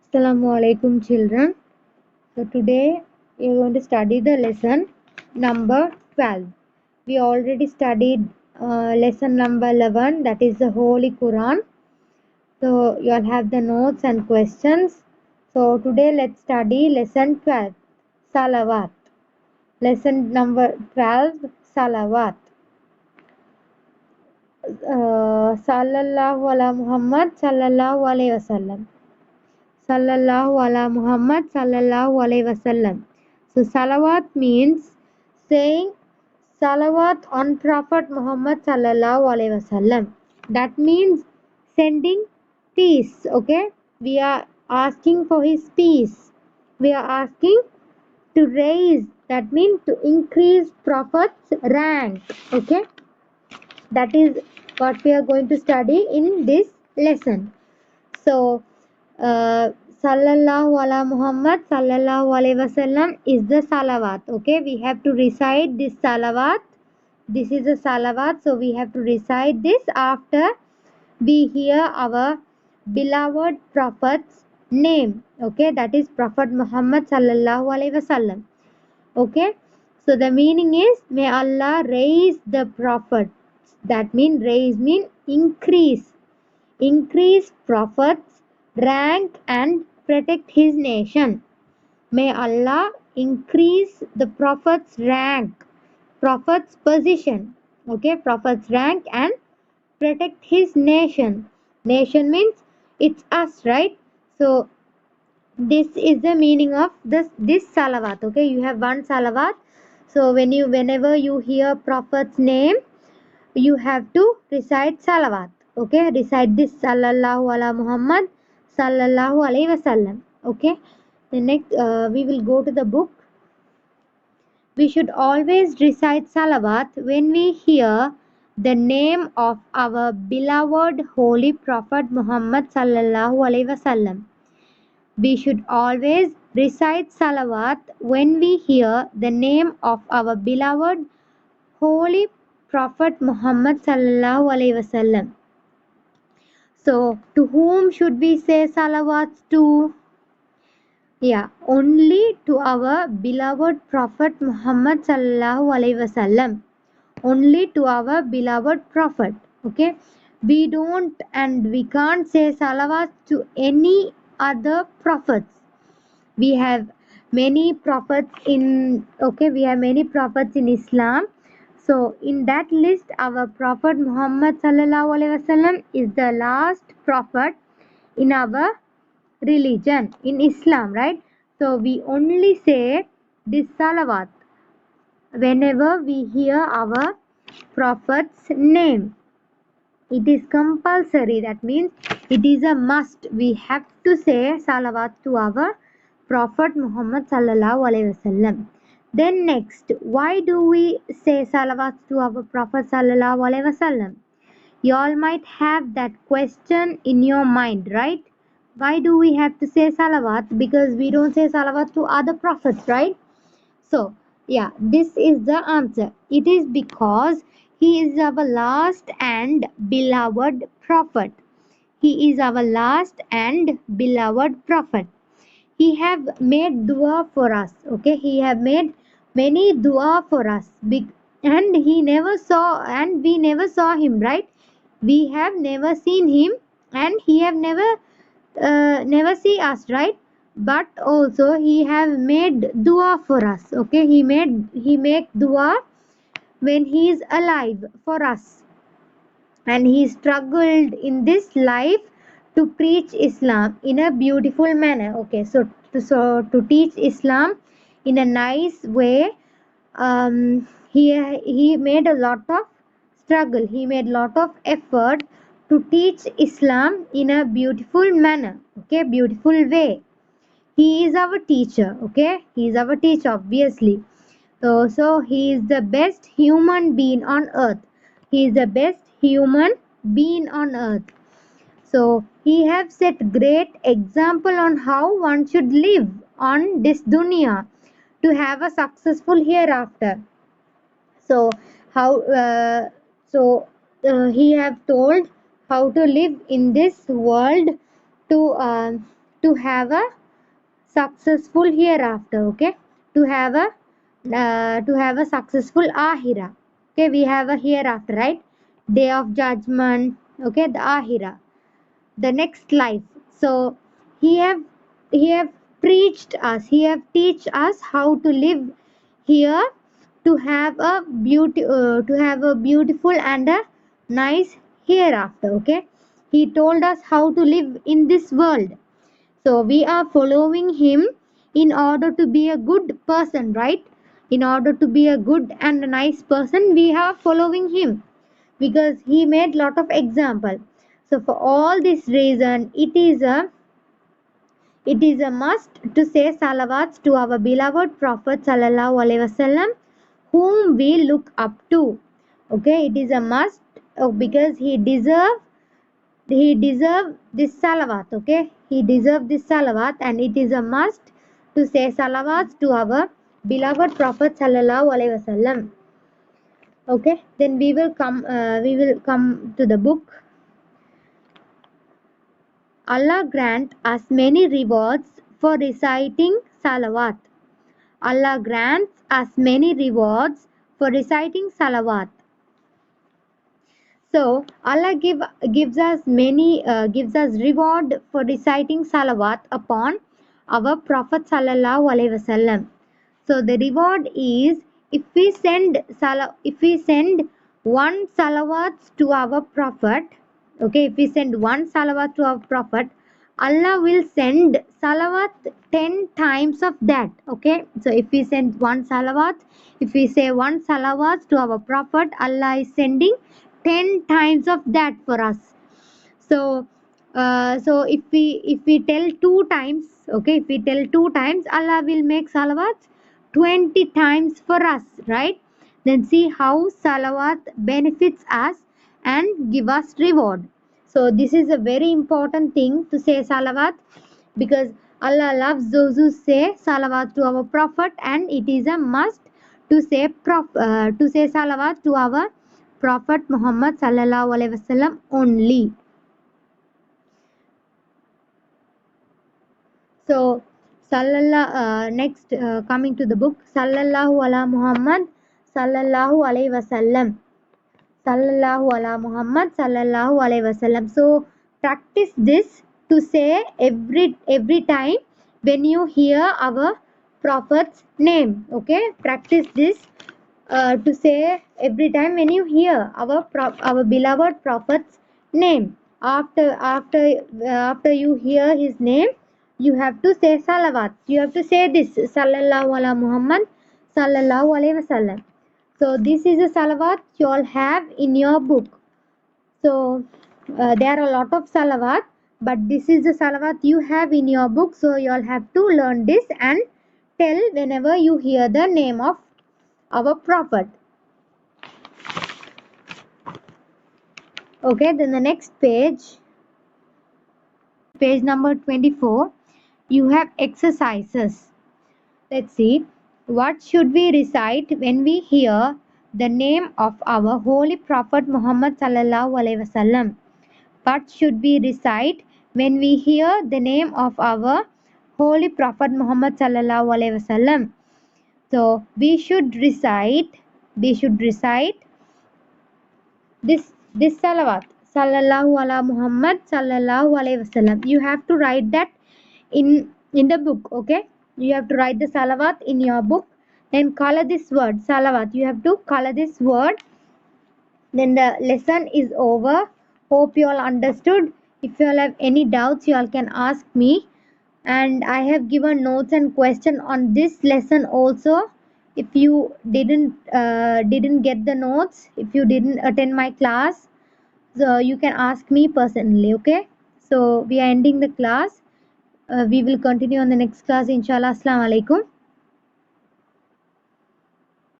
Assalamu alaikum children. So today we are going to study the lesson number 12. We already studied lesson number 11, that is the Holy Quran. So you all have the notes and questions. So today let's study lesson 12, Salawat. Lesson number 12, Salawat. Sallallahu ala Muhammad sallallahu alaihi wasallam. Sallallahu ala Muhammad sallallahu alaihi wasallam. So salawat means saying salawat on Prophet Muhammad sallallahu alaihi wasallam. That means sending peace. Okay, we are asking for his peace. We are asking to raise. That means to increase Prophet's rank. Okay, that is what we are going to study in this lesson. So, Sallallahu ala Muhammad Sallallahu alaihi wasallam is the salawat. Okay, we have to recite this salawat. This is a salawat, so we have to recite this after we hear our beloved Prophet's name. Okay, that is Prophet Muhammad Sallallahu alaihi wasallam. Okay, so the meaning is may Allah raise the Prophet. That means raise means increase Prophet's rank and protect his nation. May Allah increase the Prophet's rank, Prophet's position, okay, Prophet's rank and protect his nation. Nation means it's us, right? So this is the meaning of this salawat. Okay, you have one salawat. So whenever you hear Prophet's name, you have to recite salawat. Okay, recite this sallallahu ala Muhammad sallallahu alaihi wasallam. Okay, the next we will go to the book. We should always recite salawat when we hear the name of our beloved holy Prophet Muhammad sallallahu alaihi wasallam. We should always recite salawat when we hear the name of our beloved holy Prophet Muhammad sallallahu alaihi wasallam. So, to whom should we say salawats to? Yeah, only to our beloved Prophet Muhammad sallallahu alaihi wasallam. Only to our beloved Prophet. Okay, we don't and we can't say salawats to any other prophets. We have many prophets in Islam. So in that list our Prophet Muhammad sallallahu alaihi wasallam is the last prophet in our religion in Islam, right? So we only say this salawat whenever we hear our prophet's name. It is compulsory, that means it is a must. We have to say salawat to our Prophet Muhammad sallallahu alaihi wasallam. Then next, why do we say salawat to our Prophet sallallahu alaihi wasallam? You all might have that question in your mind, right? Why do we have to say salawat? Because we don't say salawat to other prophets, right? So, yeah, this is the answer. It is because he is our last and beloved prophet. He is our last and beloved prophet. He have made dua for us. Okay, he have made many dua for us. And he never saw, and we never saw him, right? We have never seen him, and he have never see us, right? But also he have made dua for us. Okay, he make dua when he is alive for us, and he struggled in this life to preach Islam in a beautiful manner. Okay, so to teach Islam in a nice way, he made a lot of struggle. He made lot of effort to teach Islam in a beautiful manner. Okay, beautiful way. He is our teacher. Okay, he is our teacher, obviously. So he is the best human being on earth. He is the best human being on earth. So he have set great example on how one should live on this dunya to have a successful hereafter. So how he have told how to live in this world to to have a successful hereafter. Okay, to have a successful ahira. Okay, we have a hereafter, right? Day of judgment. Okay, the ahira, the next life. So he have preached us, he have teach us how to live here, to have a beautiful and a nice hereafter. Okay, he told us how to live in this world, so we are following him in order to be a good person, right? In order to be a good and a nice person, we are following him because he made lot of example. So for all this reason, it is a must to say salawats to our beloved Prophet sallallahu alaihi wasallam, whom we look up to. Okay, it is a must, because he deserve this salawat. Okay, he deserve this salawat, and it is a must to say salawats to our beloved Prophet sallallahu alaihi wasallam. Okay, then we will come to the book. Allah grant us many rewards for reciting salawat. Allah grants us many rewards for reciting salawat. So Allah gives us reward for reciting salawat upon our Prophet sallallahu alaihi wasallam. So the reward is, if we send one salawat to our Prophet, okay, if we send one salawat to our Prophet, Allah will send salawat 10 times of that. Okay, so if we send one salawat, if we say one salawat to our Prophet, Allah is sending 10 times of that for us. So if we tell two times, okay, if we tell two times, Allah will make salawat 20 times for us, right? Then see how salawat benefits us and give us reward. So this is a very important thing to say salawat, because Allah loves those who say salawat to our Prophet, and it is a must to say salawat to our Prophet Muhammad sallallahu alaihi wasallam only. So next, coming to the book, sallallahu ala Muhammad sallallahu alaihi wasallam, sallallahu ala Muhammad sallallahu alaihi wasallam. So practice this to say every time when you hear our Prophet's name. Okay, practice this to say every time when you hear our beloved Prophet's name. After you hear his name, you have to say salawat. You have to say this, sallallahu ala Muhammad sallallahu alaihi wasallam. So this is a salawat you all have in your book. So there are a lot of salawat, but this is the salawat you have in your book. So you all have to learn this and tell whenever you hear the name of our Prophet. Okay, then the next page number 24, you have exercises. Let's see, what should we recite when we hear the name of our holy Prophet Muhammad sallallahu alaihi wasallam? What should we recite when we hear the name of our holy Prophet Muhammad sallallahu alaihi wasallam? So we should recite this salawat, sallallahu ala Muhammad sallallahu alaihi wasallam. You have to write that in the book. Okay, you have to write the salawat in your book, then color this word salawat. You have to color this word. Then the lesson is over. Hope you all understood. If you all have any doubts, you all can ask me, and I have given notes and question on this lesson also. If you didn't get the notes, if you didn't attend my class, so you can ask me personally. Okay, so we are ending the class. We will continue on the next class, inshallah. Assalamu alaikum.